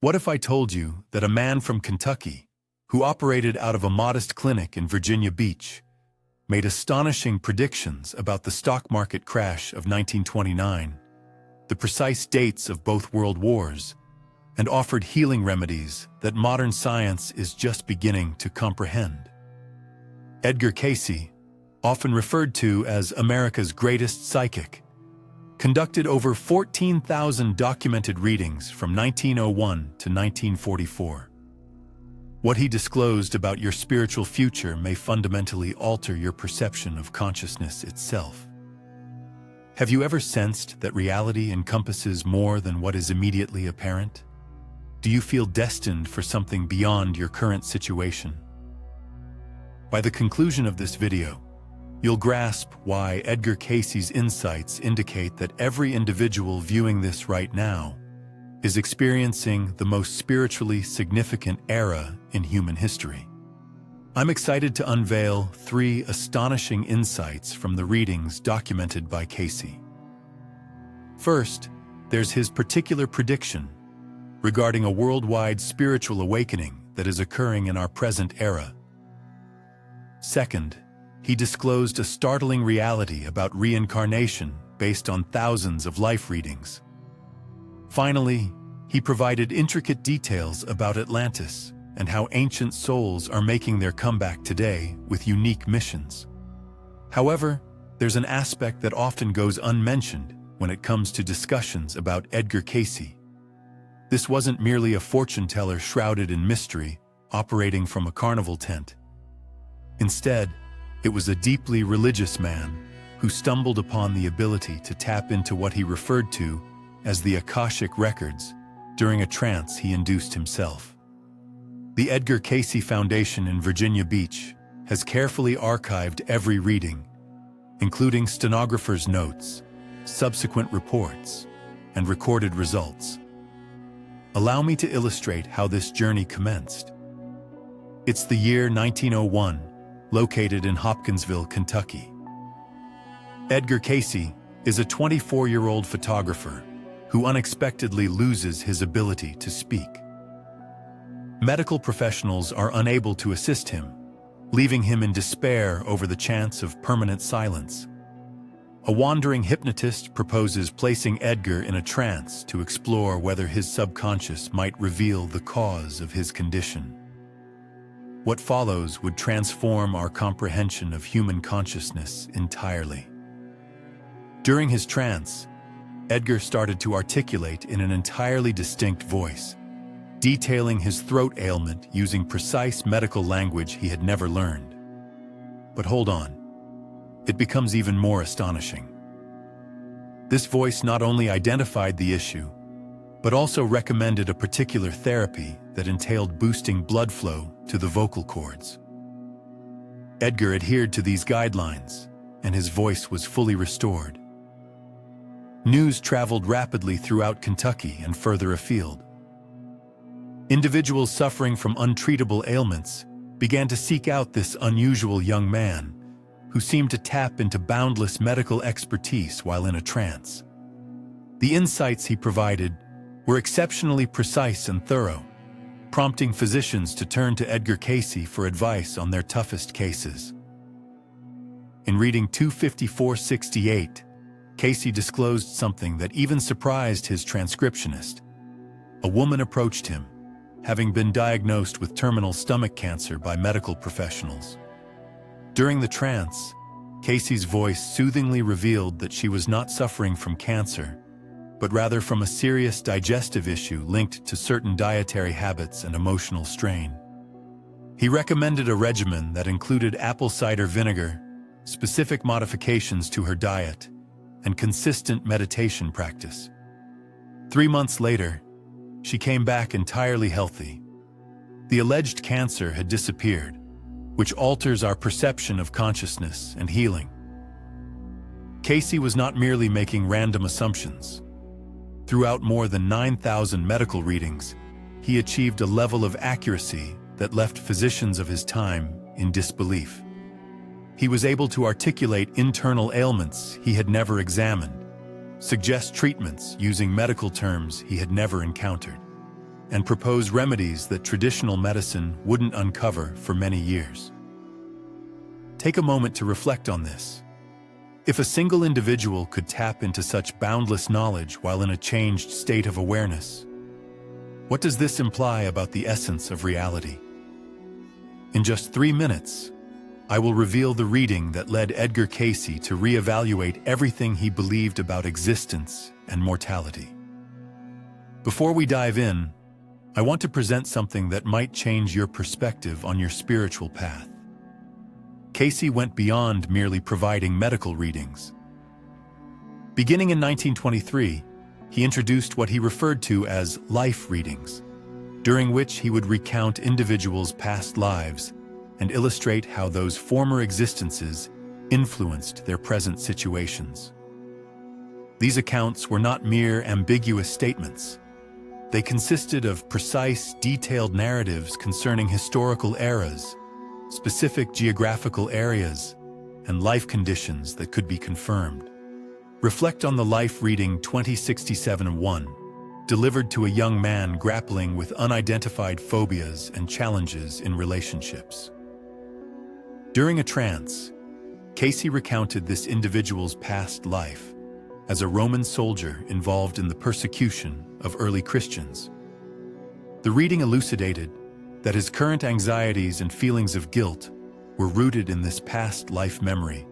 What if I told you that a man from Kentucky, who operated out of a modest clinic in Virginia Beach, made astonishing predictions about the stock market crash of 1929, the precise dates of both world wars, and offered healing remedies that modern science is just beginning to comprehend? Edgar Cayce, often referred to as America's greatest psychic, conducted over 14,000 documented readings from 1901 to 1944. What he disclosed about your spiritual future may fundamentally alter your perception of consciousness itself. Have you ever sensed that reality encompasses more than what is immediately apparent? Do you feel destined for something beyond your current situation? By the conclusion of this video, you'll grasp why Edgar Cayce's insights indicate that every individual viewing this right now is experiencing the most spiritually significant era in human history. I'm excited to unveil 3 astonishing insights from the readings documented by Cayce. First, there's his particular prediction regarding a worldwide spiritual awakening that is occurring in our present era. Second, he disclosed a startling reality about reincarnation based on thousands of life readings. Finally, he provided intricate details about Atlantis and how ancient souls are making their comeback today with unique missions. However, there's an aspect that often goes unmentioned when it comes to discussions about Edgar Cayce. This wasn't merely a fortune teller shrouded in mystery, operating from a carnival tent. Instead, it was a deeply religious man who stumbled upon the ability to tap into what he referred to as the Akashic records during a trance he induced himself. The Edgar Cayce Foundation in Virginia Beach has carefully archived every reading, including stenographer's notes, subsequent reports, and recorded results. Allow me to illustrate how this journey commenced. It's the year 1901, located in Hopkinsville, Kentucky. Edgar Cayce is a 24-year-old photographer who unexpectedly loses his ability to speak. Medical professionals are unable to assist him, leaving him in despair over the chance of permanent silence. A wandering hypnotist proposes placing Edgar in a trance to explore whether his subconscious might reveal the cause of his condition. What follows would transform our comprehension of human consciousness entirely. During his trance, Edgar started to articulate in an entirely distinct voice, detailing his throat ailment using precise medical language he had never learned. But hold on, it becomes even more astonishing. This voice not only identified the issue, but also recommended a particular therapy that entailed boosting blood flow to the vocal cords. Edgar adhered to these guidelines, and his voice was fully restored. News traveled rapidly throughout Kentucky and further afield. Individuals suffering from untreatable ailments began to seek out this unusual young man, who seemed to tap into boundless medical expertise while in a trance. The insights he provided were exceptionally precise and thorough, prompting physicians to turn to Edgar Cayce for advice on their toughest cases. In reading 25468, Cayce disclosed something that even surprised his transcriptionist. A woman approached him, having been diagnosed with terminal stomach cancer by medical professionals. During the trance, Cayce's voice soothingly revealed that she was not suffering from cancer, but rather from a serious digestive issue linked to certain dietary habits and emotional strain. He recommended a regimen that included apple cider vinegar, specific modifications to her diet, and consistent meditation practice. 3 months later, she came back entirely healthy. The alleged cancer had disappeared, which alters our perception of consciousness and healing. Cayce was not merely making random assumptions. Throughout more than 9,000 medical readings, he achieved a level of accuracy that left physicians of his time in disbelief. He was able to articulate internal ailments he had never examined, suggest treatments using medical terms he had never encountered. and propose remedies that traditional medicine wouldn't uncover for many years. Take a moment to reflect on this. If a single individual could tap into such boundless knowledge while in a changed state of awareness, what does this imply about the essence of reality? In just 3 minutes, I will reveal the reading that led Edgar Cayce to reevaluate everything he believed about existence and mortality. Before we dive in, I want to present something that might change your perspective on your spiritual path. Cayce went beyond merely providing medical readings. Beginning in 1923, he introduced what he referred to as life readings, during which he would recount individuals' past lives and illustrate how those former existences influenced their present situations. These accounts were not mere ambiguous statements. They consisted of precise, detailed narratives concerning historical eras, specific geographical areas, and life conditions that could be confirmed. Reflect on the life reading 2067-1, delivered to a young man grappling with unidentified phobias and challenges in relationships. During a trance, Cayce recounted this individual's past life as a Roman soldier involved in the persecution of early Christians. The reading elucidated that his current anxieties and feelings of guilt were rooted in this past life memory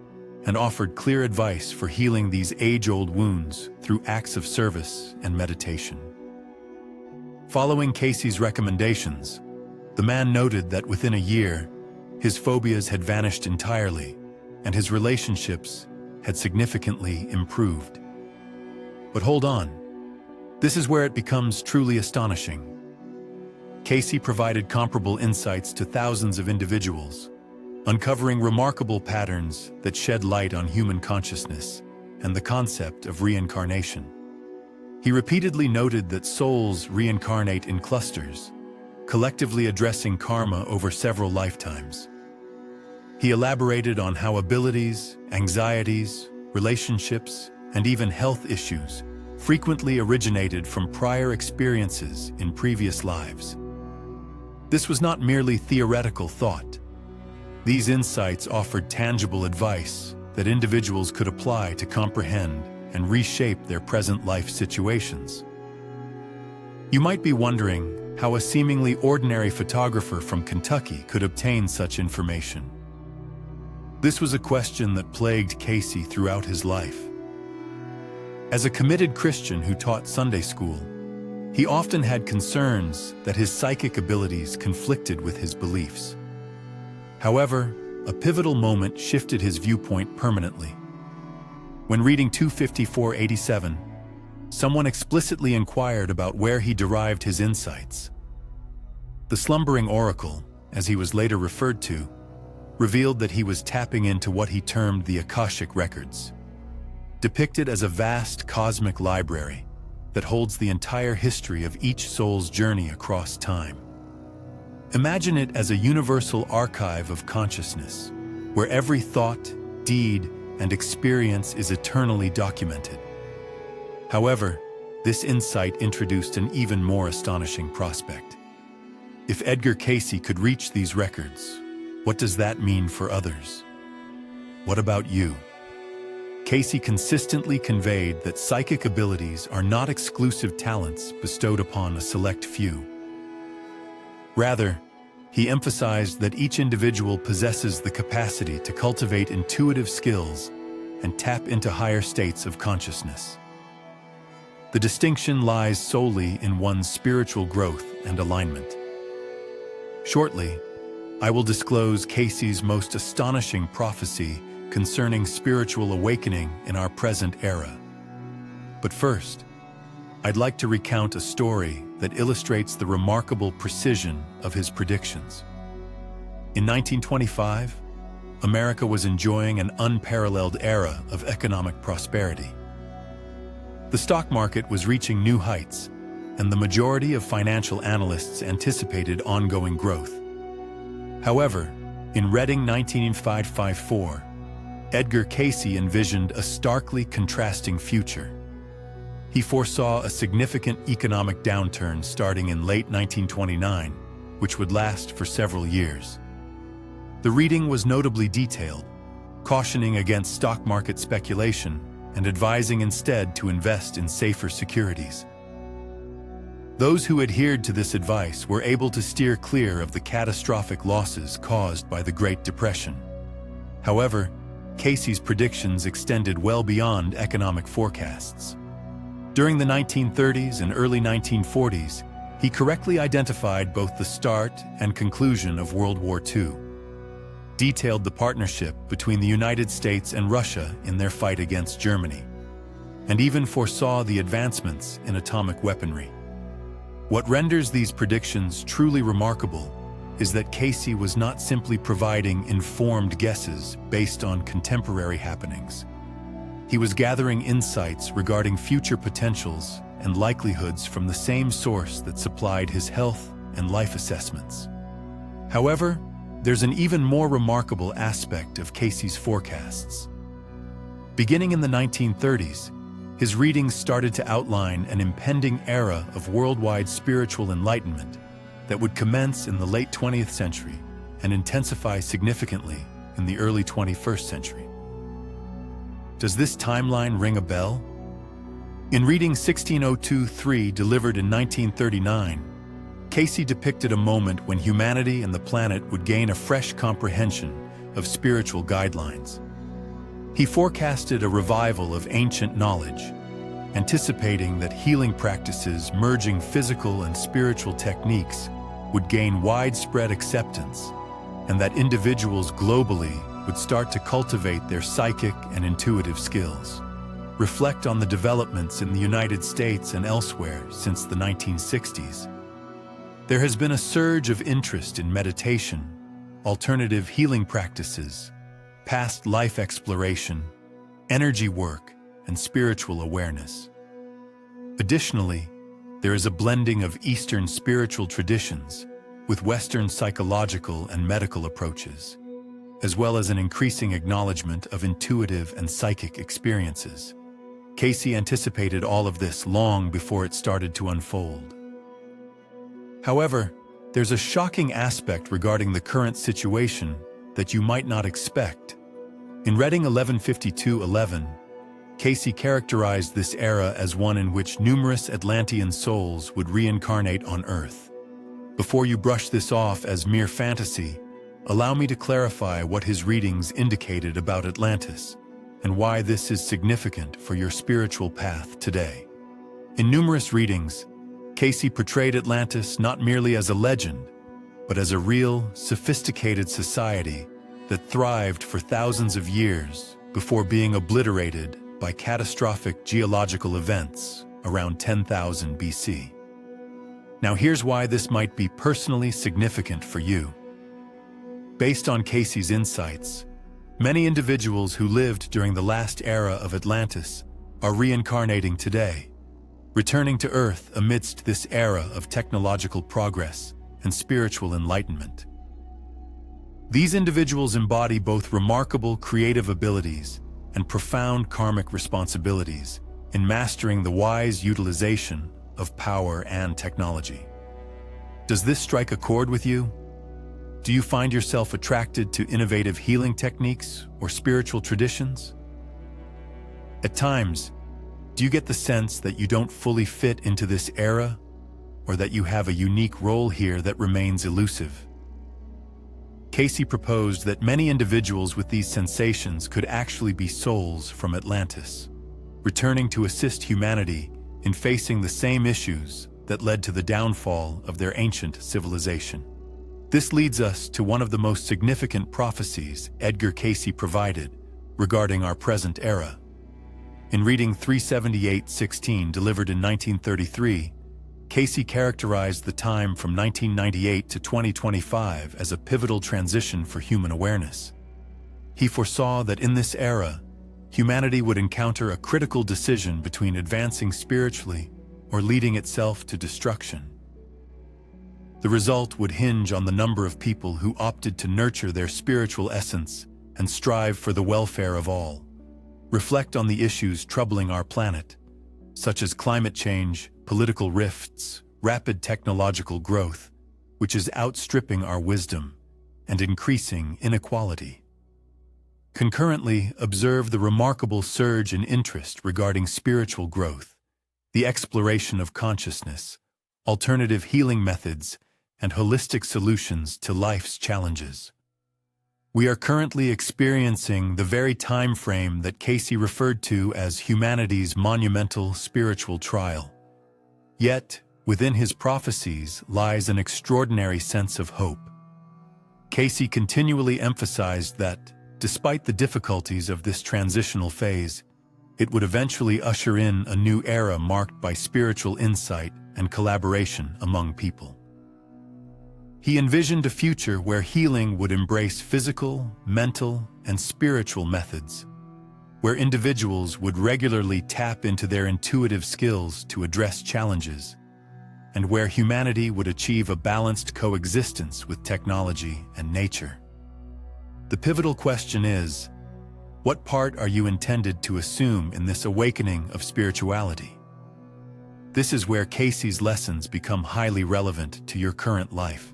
and offered clear advice for healing these age-old wounds through acts of service and meditation. Following Cayce's recommendations, the man noted that within a year, his phobias had vanished entirely and his relationships had significantly improved. But hold on, this is where it becomes truly astonishing. Cayce provided comparable insights to thousands of individuals, uncovering remarkable patterns that shed light on human consciousness and the concept of reincarnation. He repeatedly noted that souls reincarnate in clusters, collectively addressing karma over several lifetimes. He elaborated on how abilities, anxieties, relationships, and even health issues frequently originated from prior experiences in previous lives. This was not merely theoretical thought. These insights offered tangible advice that individuals could apply to comprehend and reshape their present life situations. You might be wondering how a seemingly ordinary photographer from Kentucky could obtain such information. This was a question that plagued Cayce throughout his life. As a committed Christian who taught Sunday school, he often had concerns that his psychic abilities conflicted with his beliefs. However, a pivotal moment shifted his viewpoint permanently. When reading 254-87, someone explicitly inquired about where he derived his insights. The slumbering oracle, as he was later referred to, revealed that he was tapping into what he termed the Akashic records, depicted as a vast cosmic library that holds the entire history of each soul's journey across time. Imagine it as a universal archive of consciousness, where every thought, deed, and experience is eternally documented. However, this insight introduced an even more astonishing prospect. If Edgar Cayce could reach these records, what does that mean for others? What about you? Cayce consistently conveyed that psychic abilities are not exclusive talents bestowed upon a select few. Rather, he emphasized that each individual possesses the capacity to cultivate intuitive skills and tap into higher states of consciousness. The distinction lies solely in one's spiritual growth and alignment. Shortly, I will disclose Cayce's most astonishing prophecy concerning spiritual awakening in our present era. But first, I'd like to recount a story that illustrates the remarkable precision of his predictions. In 1925, America was enjoying an unparalleled era of economic prosperity. The stock market was reaching new heights, and the majority of financial analysts anticipated ongoing growth. However, in Reading 1954, Edgar Cayce envisioned a starkly contrasting future. He foresaw a significant economic downturn starting in late 1929, which would last for several years. The reading was notably detailed, cautioning against stock market speculation and advising instead to invest in safer securities. Those who adhered to this advice were able to steer clear of the catastrophic losses caused by the Great Depression. However, Cayce's predictions extended well beyond economic forecasts. During the 1930s and early 1940s, he correctly identified both the start and conclusion of World War II, detailed the partnership between the United States and Russia in their fight against Germany, and even foresaw the advancements in atomic weaponry. What renders these predictions truly remarkable is that Cayce was not simply providing informed guesses based on contemporary happenings. He was gathering insights regarding future potentials and likelihoods from the same source that supplied his health and life assessments. However, there's an even more remarkable aspect of Cayce's forecasts. Beginning in the 1930s, his readings started to outline an impending era of worldwide spiritual enlightenment that would commence in the late 20th century and intensify significantly in the early 21st century. Does this timeline ring a bell? In reading 1602-3, delivered in 1939, Cayce depicted a moment when humanity and the planet would gain a fresh comprehension of spiritual guidelines. He forecasted a revival of ancient knowledge, anticipating that healing practices merging physical and spiritual techniques would gain widespread acceptance, and that individuals globally would start to cultivate their psychic and intuitive skills. Reflect on the developments in the United States and elsewhere since the 1960s. There has been a surge of interest in meditation, alternative healing practices, past life exploration, energy work, and spiritual awareness. Additionally, there is a blending of Eastern spiritual traditions with Western psychological and medical approaches, as well as an increasing acknowledgement of intuitive and psychic experiences. Cayce anticipated all of this long before it started to unfold. However, there's a shocking aspect regarding the current situation that you might not expect. In reading 1152-11, Cayce characterized this era as one in which numerous Atlantean souls would reincarnate on Earth. Before you brush this off as mere fantasy, allow me to clarify what his readings indicated about Atlantis and why this is significant for your spiritual path today. In numerous readings, Cayce portrayed Atlantis not merely as a legend, but as a real, sophisticated society that thrived for thousands of years before being obliterated by catastrophic geological events around 10,000 BC. Now here's why this might be personally significant for you. Based on Cayce's insights, many individuals who lived during the last era of Atlantis are reincarnating today, returning to Earth amidst this era of technological progress and spiritual enlightenment. These individuals embody both remarkable creative abilities and profound karmic responsibilities in mastering the wise utilization of power and technology. Does this strike a chord with you? Do you find yourself attracted to innovative healing techniques or spiritual traditions? At times, do you get the sense that you don't fully fit into this era, or that you have a unique role here that remains elusive? Cayce proposed that many individuals with these sensations could actually be souls from Atlantis, returning to assist humanity in facing the same issues that led to the downfall of their ancient civilization. This leads us to one of the most significant prophecies Edgar Cayce provided regarding our present era. In reading 378-16, delivered in 1933, Cayce characterized the time from 1998 to 2025 as a pivotal transition for human awareness. He foresaw that in this era, humanity would encounter a critical decision between advancing spiritually or leading itself to destruction. The result would hinge on the number of people who opted to nurture their spiritual essence and strive for the welfare of all. Reflect on the issues troubling our planet. such as climate change, political rifts, rapid technological growth, which is outstripping our wisdom and increasing inequality. Concurrently, observe the remarkable surge in interest regarding spiritual growth, the exploration of consciousness, alternative healing methods, and holistic solutions to life's challenges. We are currently experiencing the very time frame that Cayce referred to as humanity's monumental spiritual trial. Yet, within his prophecies lies an extraordinary sense of hope. Cayce continually emphasized that, despite the difficulties of this transitional phase, it would eventually usher in a new era marked by spiritual insight and collaboration among people. He envisioned a future where healing would embrace physical, mental, and spiritual methods, where individuals would regularly tap into their intuitive skills to address challenges, and where humanity would achieve a balanced coexistence with technology and nature. The pivotal question is, what part are you intended to assume in this awakening of spirituality? This is where Cayce's lessons become highly relevant to your current life.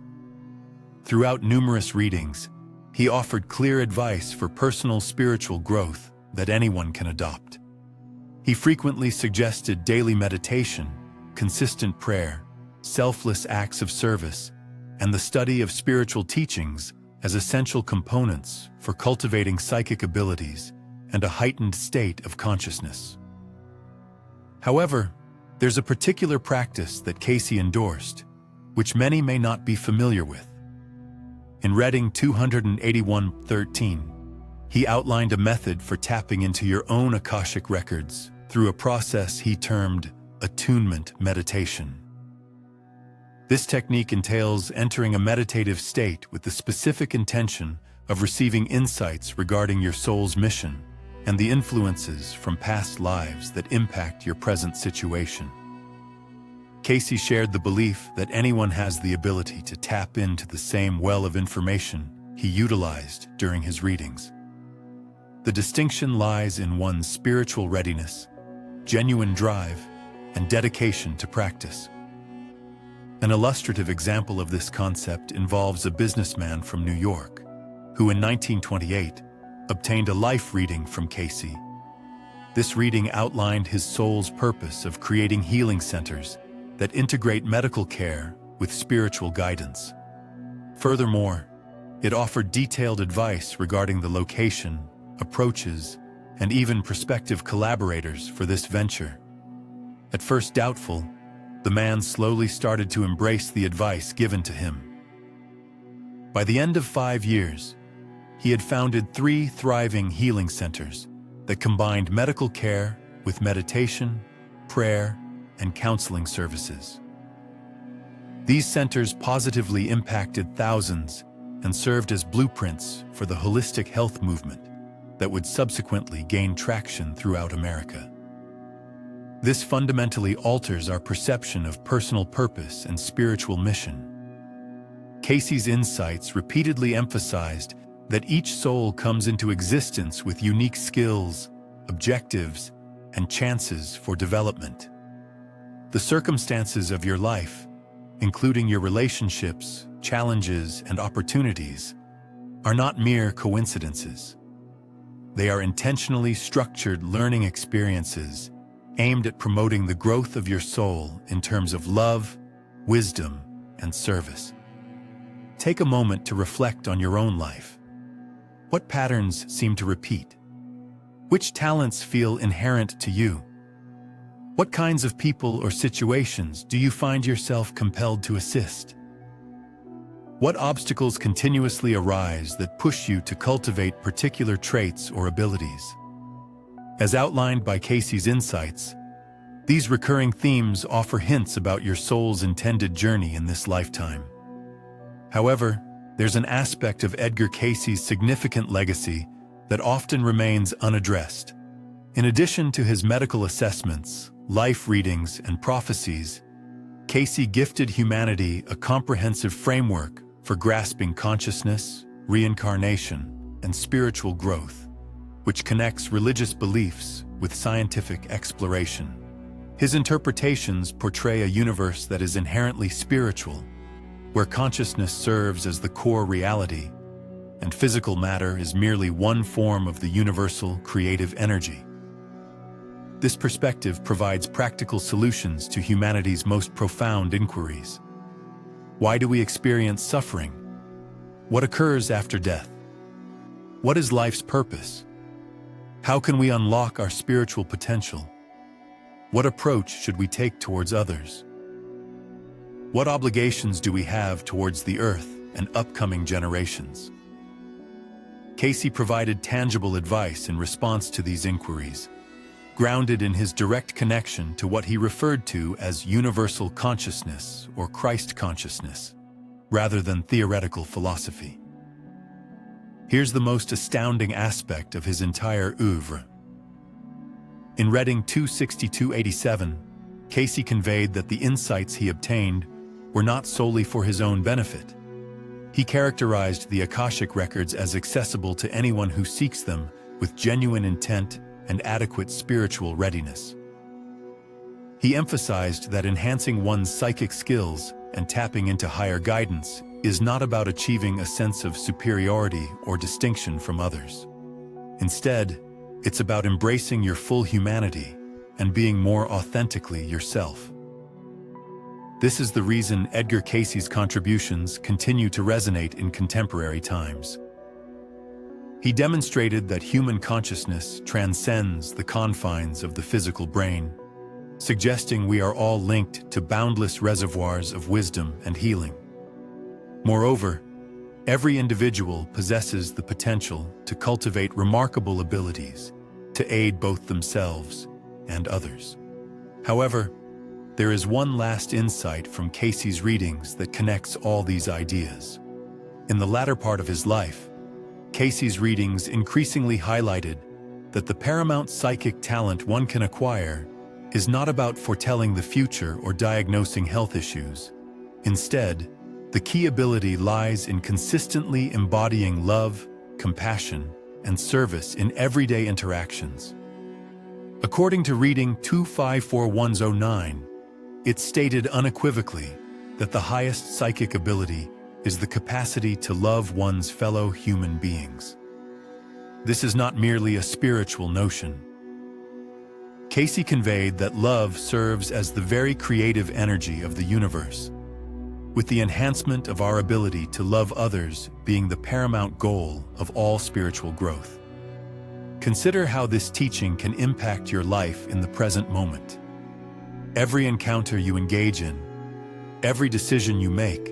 Throughout numerous readings, he offered clear advice for personal spiritual growth that anyone can adopt. He frequently suggested daily meditation, consistent prayer, selfless acts of service, and the study of spiritual teachings as essential components for cultivating psychic abilities and a heightened state of consciousness. However, there's a particular practice that Cayce endorsed, which many may not be familiar with. In Reading 281:13, he outlined a method for tapping into your own Akashic records through a process he termed attunement meditation. This technique entails entering a meditative state with the specific intention of receiving insights regarding your soul's mission and the influences from past lives that impact your present situation. Cayce shared the belief that anyone has the ability to tap into the same well of information he utilized during his readings. The distinction lies in one's spiritual readiness, genuine drive, and dedication to practice. An illustrative example of this concept involves a businessman from New York, who in 1928 obtained a life reading from Cayce. This reading outlined his soul's purpose of creating healing centers that integrate medical care with spiritual guidance. Furthermore, it offered detailed advice regarding the location, approaches, and even prospective collaborators for this venture. At first doubtful, the man slowly started to embrace the advice given to him. By the end of 5 years, he had founded 3 thriving healing centers that combined medical care with meditation, prayer, and counseling services. These centers positively impacted thousands and served as blueprints for the holistic health movement that would subsequently gain traction throughout America. This fundamentally alters our perception of personal purpose and spiritual mission. Cayce's insights repeatedly emphasized that each soul comes into existence with unique skills, objectives, and chances for development. The circumstances of your life, including your relationships, challenges, and opportunities, are not mere coincidences. They are intentionally structured learning experiences aimed at promoting the growth of your soul in terms of love, wisdom, and service. Take a moment to reflect on your own life. What patterns seem to repeat? Which talents feel inherent to you? What kinds of people or situations do you find yourself compelled to assist? What obstacles continuously arise that push you to cultivate particular traits or abilities? As outlined by Cayce's insights, these recurring themes offer hints about your soul's intended journey in this lifetime. However, there's an aspect of Edgar Cayce's significant legacy that often remains unaddressed. In addition to his medical assessments, life readings, and prophecies, Cayce gifted humanity a comprehensive framework for grasping consciousness, reincarnation, and spiritual growth, which connects religious beliefs with scientific exploration. His interpretations portray a universe that is inherently spiritual, where consciousness serves as the core reality, and physical matter is merely one form of the universal creative energy. This perspective provides practical solutions to humanity's most profound inquiries. Why do we experience suffering? What occurs after death? What is life's purpose? How can we unlock our spiritual potential? What approach should we take towards others? What obligations do we have towards the earth and upcoming generations? Cayce provided tangible advice in response to these inquiries, grounded in his direct connection to what he referred to as universal consciousness or Christ consciousness, rather than theoretical philosophy. Here's the most astounding aspect of his entire oeuvre. In Reading 262-87, Cayce conveyed that the insights he obtained were not solely for his own benefit. He characterized the Akashic records as accessible to anyone who seeks them with genuine intent and adequate spiritual readiness. He emphasized that enhancing one's psychic skills and tapping into higher guidance is not about achieving a sense of superiority or distinction from others. Instead, it's about embracing your full humanity and being more authentically yourself. This is the reason Edgar Cayce's contributions continue to resonate in contemporary times. He demonstrated that human consciousness transcends the confines of the physical brain, suggesting we are all linked to boundless reservoirs of wisdom and healing. Moreover, every individual possesses the potential to cultivate remarkable abilities to aid both themselves and others. However, there is one last insight from Cayce's readings that connects all these ideas. In the latter part of his life, Cayce's readings increasingly highlighted that the paramount psychic talent one can acquire is not about foretelling the future or diagnosing health issues. Instead, the key ability lies in consistently embodying love, compassion, and service in everyday interactions. According to Reading 254109, it's stated unequivocally that the highest psychic ability is the capacity to love one's fellow human beings. This is not merely a spiritual notion. Cayce conveyed that love serves as the very creative energy of the universe, with the enhancement of our ability to love others being the paramount goal of all spiritual growth. Consider how this teaching can impact your life in the present moment. Every encounter you engage in, every decision you make,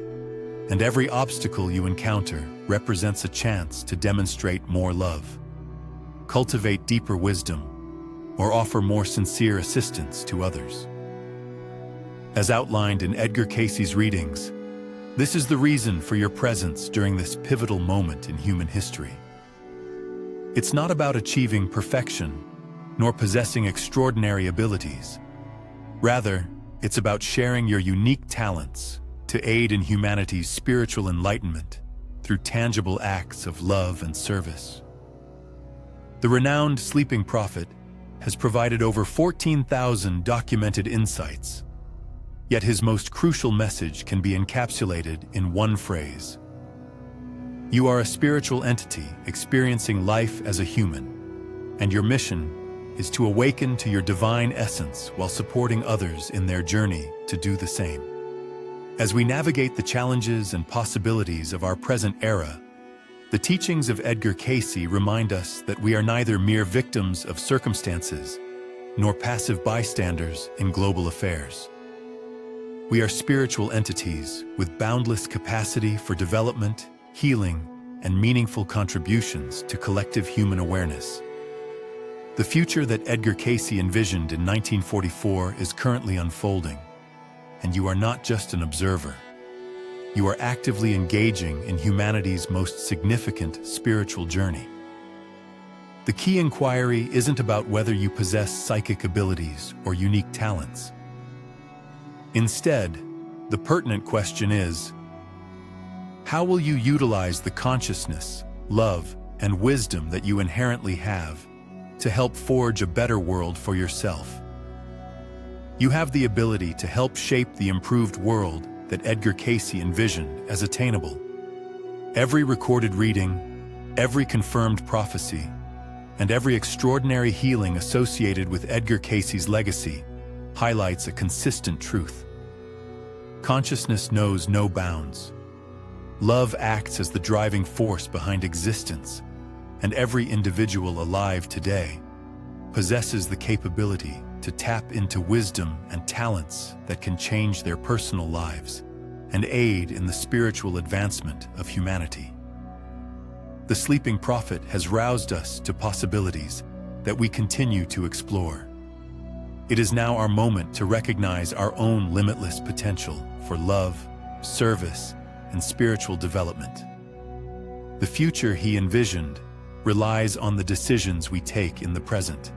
and every obstacle you encounter represents a chance to demonstrate more love, cultivate deeper wisdom, or offer more sincere assistance to others. As outlined in Edgar Cayce's readings, this is the reason for your presence during this pivotal moment in human history. It's not about achieving perfection, nor possessing extraordinary abilities. Rather, it's about sharing your unique talents to aid in humanity's spiritual enlightenment through tangible acts of love and service. The renowned sleeping prophet has provided over 14,000 documented insights, yet his most crucial message can be encapsulated in one phrase. You are a spiritual entity experiencing life as a human, and your mission is to awaken to your divine essence while supporting others in their journey to do the same. As we navigate the challenges and possibilities of our present era, the teachings of Edgar Cayce remind us that we are neither mere victims of circumstances nor passive bystanders in global affairs. We are spiritual entities with boundless capacity for development, healing, and meaningful contributions to collective human awareness. The future that Edgar Cayce envisioned in 1944 is currently unfolding, and you are not just an observer. You are actively engaging in humanity's most significant spiritual journey. The key inquiry isn't about whether you possess psychic abilities or unique talents. Instead, the pertinent question is, how will you utilize the consciousness, love, and wisdom that you inherently have to help forge a better world for yourself? You have the ability to help shape the improved world that Edgar Cayce envisioned as attainable. Every recorded reading, every confirmed prophecy, and every extraordinary healing associated with Edgar Cayce's legacy highlights a consistent truth. Consciousness knows no bounds. Love acts as the driving force behind existence, and every individual alive today possesses the capability to tap into wisdom and talents that can change their personal lives and aid in the spiritual advancement of humanity. The sleeping prophet has roused us to possibilities that we continue to explore. It is now our moment to recognize our own limitless potential for love, service, and spiritual development. The future he envisioned relies on the decisions we take in the present.